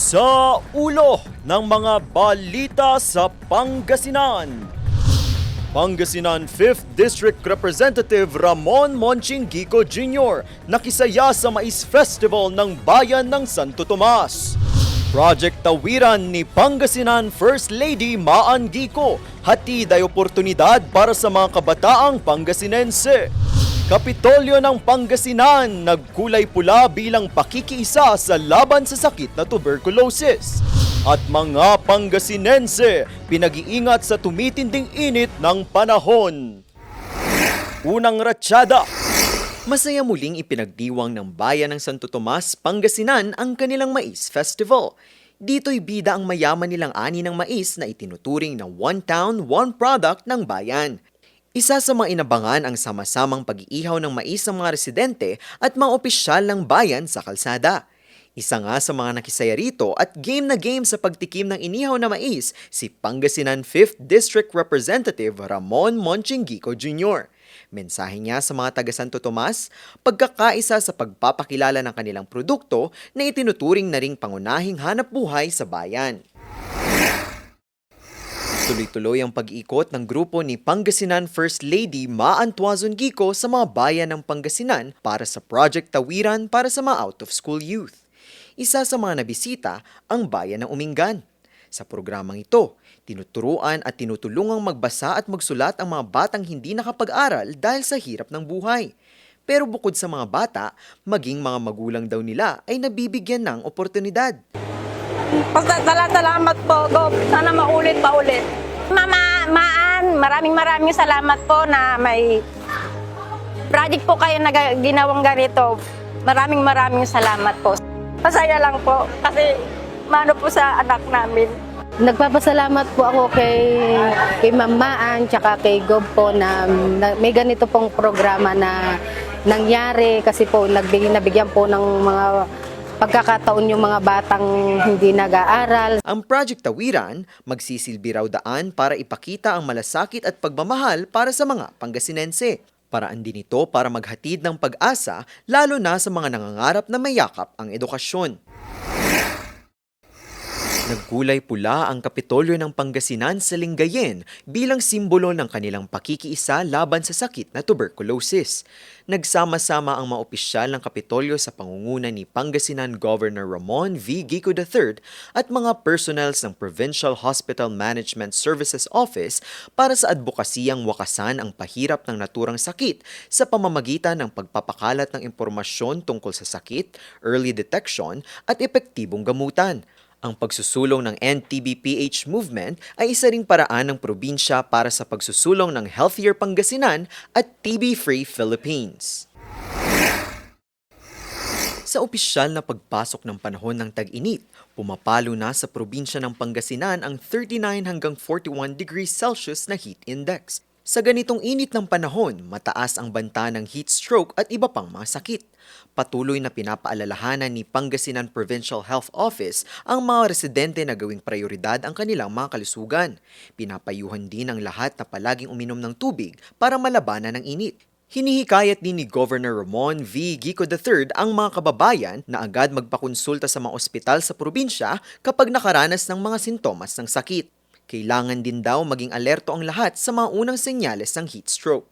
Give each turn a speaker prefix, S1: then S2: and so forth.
S1: Sa ulo ng mga balita sa Pangasinan. Pangasinan 5th District Representative Ramon Monching Gico Jr. nakisaya sa Mais Festival ng Bayan ng Santo Tomas. Project Tawiran ni Pangasinan First Lady Maan Gico, hatid ay oportunidad para sa mga kabataang Pangasinense. Kapitolyo ng Pangasinan nagkulay pula bilang pakikiisa sa laban sa sakit na tuberculosis. At mga Pangasinense, pinag-iingat sa tumitinding init ng panahon. Unang ratsyada. Masaya muling ipinagdiwang ng Bayan ng Santo Tomas, Pangasinan ang kanilang Mais Festival. Dito'y bida ang mayaman nilang ani ng mais na itinuturing na one town, one product ng bayan. Isa sa mga inabangan ang sama-samang pag-iihaw ng mais ng mga residente at mga opisyal ng bayan sa kalsada. Isa nga sa mga nakisaya rito at game na game sa pagtikim ng inihaw na mais si Pangasinan 5th District Representative Ramon Monching Gico Jr. Mensahe niya sa mga taga Santo Tomas, pagkakaisa sa pagpapakilala ng kanilang produkto na itinuturing na ring pangunahing hanap buhay sa bayan. Tuloy-tuloy ang pag-ikot ng grupo ni Pangasinan First Lady Maan Tuazon Gico sa mga bayan ng Pangasinan para sa Project Tawiran para sa mga out-of-school youth. Isa sa mga nabisita ang bayan ng Umingan. Sa programang ito, tinuturuan at tinutulungang magbasa at magsulat ang mga batang hindi nakapag-aral dahil sa hirap ng buhay. Pero bukod sa mga bata, maging mga magulang daw nila ay nabibigyan ng oportunidad.
S2: Salamat po, Gob. Sana maulit pa ulit. Mama Maan, maraming salamat po na may project po kayo na ginawang ganito. Maraming salamat po. Masaya lang po kasi mano po sa anak namin.
S3: Nagpapasalamat po ako kay Ma'am Maan tsaka kay Gob po na may ganito pong programa na nangyari kasi po nabigyan po ng mga pagkakataon yung mga batang hindi nag-aaral.
S1: Ang Project Tawiran magsisilbi raw daan para ipakita ang malasakit at pagmamahal para sa mga Pangasinense. Paraan din ito para maghatid ng pag-asa lalo na sa mga nangangarap na mayakap ang edukasyon. Nagkulay pula ang Kapitolyo ng Pangasinan sa Lingayen bilang simbolo ng kanilang pakikiisa laban sa sakit na tuberculosis. Nagsama-sama ang mga opisyal ng Kapitolyo sa pangunguna ni Pangasinan Governor Ramon V. Gico III at mga personnels ng Provincial Hospital Management Services Office para sa advokasiyang wakasan ang pahirap ng naturang sakit sa pamamagitan ng pagpapakalat ng impormasyon tungkol sa sakit, early detection at epektibong gamutan. Ang pagsusulong ng NTBPH movement ay isa ring paraan ng probinsya para sa pagsusulong ng Healthier Pangasinan at TB-Free Philippines. Sa opisyal na pagpasok ng panahon ng tag-init, pumapalo na sa probinsya ng Pangasinan ang 39 hanggang 41 degrees Celsius na heat index. Sa ganitong init ng panahon, mataas ang banta ng heat stroke at iba pang mga sakit. Patuloy na pinapaalalahanan ni Pangasinan Provincial Health Office ang mga residente na gawing prioridad ang kanilang mga kalusugan. Pinapayuhan din ang lahat na palaging uminom ng tubig para malabanan ang init. Hinihikayat din ni Governor Ramon V. Gico III ang mga kababayan na agad magpakonsulta sa mga ospital sa probinsya kapag nakaranas ng mga sintomas ng sakit. Kailangan din daw maging alerto ang lahat sa mga unang senyales ng heat stroke.